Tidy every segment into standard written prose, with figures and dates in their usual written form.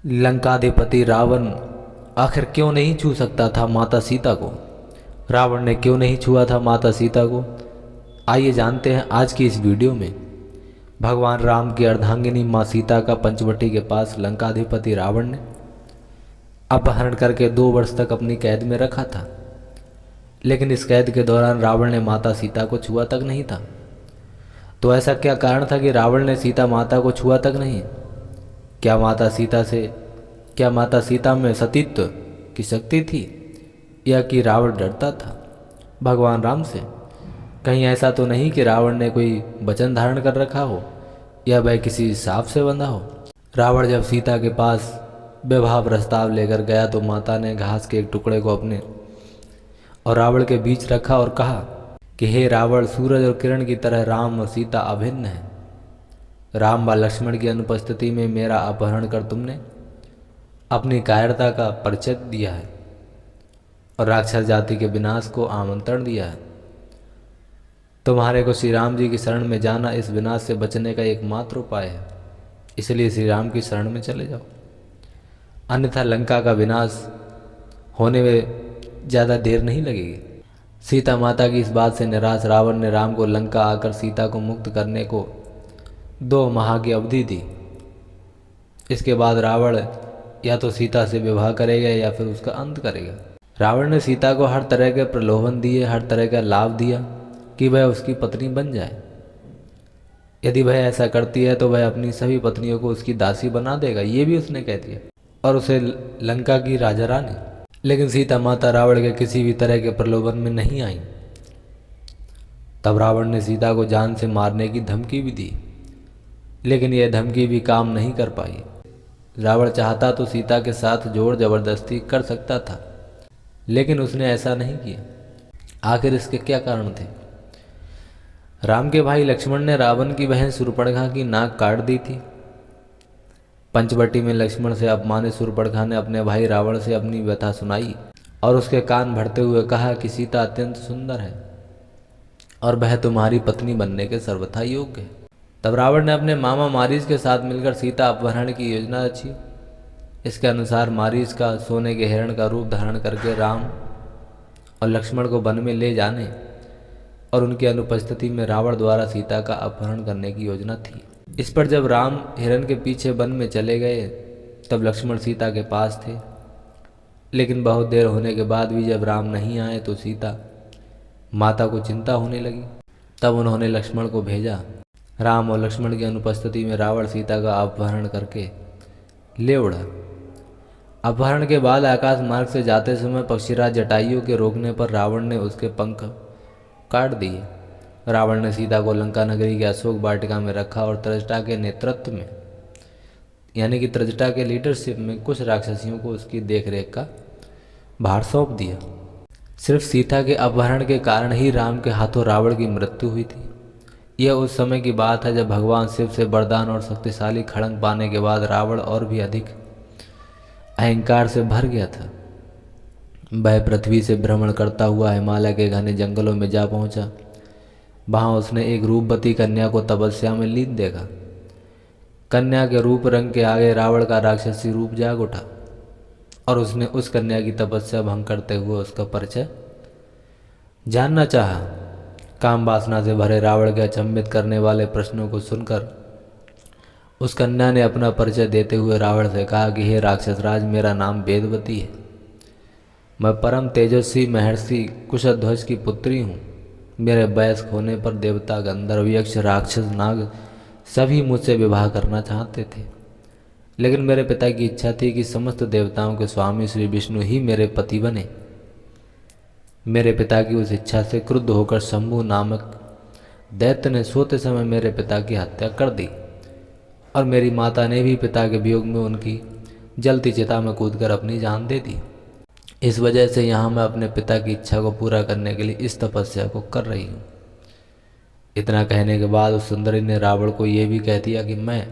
लंकाधिपति रावण आखिर क्यों नहीं छू सकता था माता सीता को? रावण ने क्यों नहीं छुआ था माता सीता को? आइए जानते हैं आज की इस वीडियो में। भगवान राम की अर्धांगिनी माँ सीता का पंचवटी के पास लंकाधिपति रावण ने अपहरण करके 2 वर्ष तक अपनी कैद में रखा था, लेकिन इस कैद के दौरान रावण ने माता सीता को छुआ तक नहीं था। तो ऐसा क्या कारण था कि रावण ने सीता माता को छुआ तक नहीं? क्या माता सीता में सतीत्व की शक्ति थी, या कि रावण डरता था भगवान राम से? कहीं ऐसा तो नहीं कि रावण ने कोई वचन धारण कर रखा हो, या वह किसी शाप से बंधा हो? रावण जब सीता के पास विवाह प्रस्ताव लेकर गया तो माता ने घास के एक टुकड़े को अपने और रावण के बीच रखा और कहा कि हे रावण, सूरज और किरण की तरह राम और सीता अभिन्न हैं। राम व लक्ष्मण की अनुपस्थिति में मेरा अपहरण कर तुमने अपनी कायरता का परिचय दिया है और राक्षस जाति के विनाश को आमंत्रण दिया है। तुम्हारे को श्री राम जी की शरण में जाना इस विनाश से बचने का एकमात्र उपाय है, इसलिए श्री राम की शरण में चले जाओ, अन्यथा लंका का विनाश होने में ज़्यादा देर नहीं लगेगी। सीता माता की इस बात से निराश रावण ने राम को लंका आकर सीता को मुक्त करने को 2 माह की अवधि दी। इसके बाद रावण या तो सीता से विवाह करेगा या फिर उसका अंत करेगा। रावण ने सीता को हर तरह के प्रलोभन दिए, हर तरह का लाभ दिया कि वह उसकी पत्नी बन जाए। यदि वह ऐसा करती है तो वह अपनी सभी पत्नियों को उसकी दासी बना देगा, ये भी उसने कह दिया, और उसे लंका की राजा रानी। लेकिन सीता माता रावण के किसी भी तरह के प्रलोभन में नहीं आई। तब रावण ने सीता को जान से मारने की धमकी भी दी, लेकिन यह धमकी भी काम नहीं कर पाई। रावण चाहता तो सीता के साथ जोर जबरदस्ती कर सकता था, लेकिन उसने ऐसा नहीं किया। आखिर इसके क्या कारण थे? राम के भाई लक्ष्मण ने रावण की बहन शूर्पणखा की नाक काट दी थी। पंचवटी में लक्ष्मण से अपमानित शूर्पणखा ने अपने भाई रावण से अपनी व्यथा सुनाई और उसके कान भरते हुए कहा कि सीता अत्यंत सुंदर है और वह तुम्हारी पत्नी बनने के सर्वथा योग्य है। तब रावण ने अपने मामा मारीच के साथ मिलकर सीता अपहरण की योजना रची। इसके अनुसार मारीच का सोने के हिरण का रूप धारण करके राम और लक्ष्मण को वन में ले जाने और उनकी अनुपस्थिति में रावण द्वारा सीता का अपहरण करने की योजना थी। इस पर जब राम हिरण के पीछे वन में चले गए तब लक्ष्मण सीता के पास थे, लेकिन बहुत देर होने के बाद भी जब राम नहीं आए तो सीता माता को चिंता होने लगी। तब उन्होंने लक्ष्मण को भेजा। राम और लक्ष्मण की अनुपस्थिति में रावण सीता का अपहरण करके ले उड़ा। अपहरण के बाद आकाश मार्ग से जाते समय पक्षीराज जटायु के रोकने पर रावण ने उसके पंख काट दिए। रावण ने सीता को लंका नगरी के अशोक वाटिका में रखा और त्रजटा के नेतृत्व में, यानी कि त्रजटा के लीडरशिप में, कुछ राक्षसियों को उसकी देखरेख का भार सौंप दिया। सिर्फ सीता के अपहरण के कारण ही राम के हाथों रावण की मृत्यु हुई थी। यह उस समय की बात है जब भगवान शिव से वरदान और शक्तिशाली खड़ंग पाने के बाद रावण और भी अधिक अहंकार से भर गया था। वह पृथ्वी से भ्रमण करता हुआ हिमालय के घने जंगलों में जा पहुंचा। वहां उसने एक रूपवती कन्या को तपस्या में लीन देखा। कन्या के रूप रंग के आगे रावण का राक्षसी रूप जाग उठा और उसने उस कन्या की तपस्या भंग करते हुए उसका परिचय जानना चाहा। काम वासना से भरे रावण के अचंभित करने वाले प्रश्नों को सुनकर उस कन्या ने अपना परिचय देते हुए रावण से कहा कि हे राक्षसराज, मेरा नाम वेदवती है। मैं परम तेजस्वी महर्षि कुशध्वज की पुत्री हूँ। मेरे वयस्क होने पर देवता, गंधर्व, यक्ष, राक्षस, नाग सभी मुझसे विवाह करना चाहते थे, लेकिन मेरे पिता की इच्छा थी कि समस्त देवताओं के स्वामी श्री विष्णु ही मेरे पति बने। मेरे पिता की उस इच्छा से क्रुद्ध होकर शंभु नामक दैत्य ने सोते समय मेरे पिता की हत्या कर दी और मेरी माता ने भी पिता के वियोग में उनकी जलती चिता में कूदकर अपनी जान दे दी। इस वजह से यहाँ मैं अपने पिता की इच्छा को पूरा करने के लिए इस तपस्या को कर रही हूँ। इतना कहने के बाद उस सुंदरी ने रावण को ये भी कह दिया कि मैं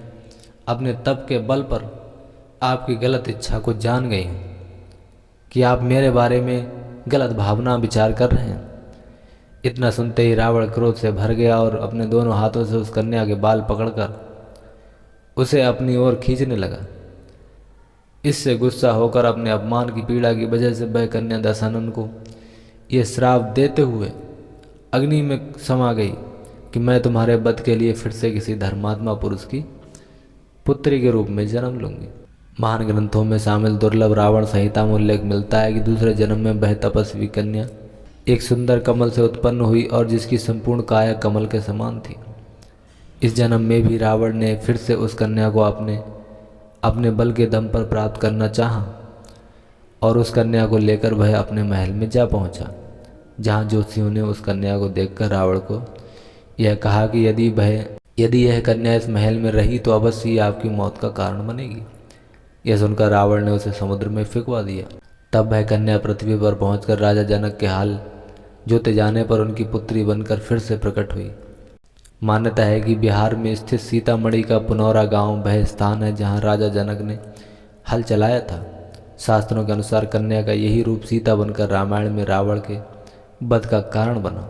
अपने तप के बल पर आपकी गलत इच्छा को जान गई हूँ कि आप मेरे बारे में गलत भावना विचार कर रहे हैं। इतना सुनते ही रावण क्रोध से भर गया और अपने दोनों हाथों से उस कन्या के बाल पकड़कर उसे अपनी ओर खींचने लगा। इससे गुस्सा होकर अपने अपमान की पीड़ा की वजह से वह कन्या दशानन को यह श्राप देते हुए अग्नि में समा गई कि मैं तुम्हारे वध के लिए फिर से किसी धर्मात्मा पुरुष की पुत्री के रूप में जन्म लूंगी। महान ग्रंथों में शामिल दुर्लभ रावण संहिता में उल्लेख मिलता है कि दूसरे जन्म में वह तपस्वी कन्या एक सुंदर कमल से उत्पन्न हुई और जिसकी संपूर्ण काया कमल के समान थी। इस जन्म में भी रावण ने फिर से उस कन्या को अपने बल के दम पर प्राप्त करना चाहा और उस कन्या को लेकर वह अपने महल में जा पहुंचा, जहां ज्योतिषियों ने उस कन्या को देखकर रावण को यह कहा कि यदि यह कन्या इस महल में रही तो अवश्य ही आपकी मौत का कारण बनेगी। यह सुनकर रावण ने उसे समुद्र में फेंकवा दिया। तब वह कन्या पृथ्वी पर पहुंचकर राजा जनक के हाल जोते जाने पर उनकी पुत्री बनकर फिर से प्रकट हुई। मान्यता है कि बिहार में स्थित सीतामढ़ी का पुनौरा गांव वह स्थान है जहां राजा जनक ने हल चलाया था। शास्त्रों के अनुसार कन्या का यही रूप सीता बनकर रामायण में रावण के वध का कारण बना।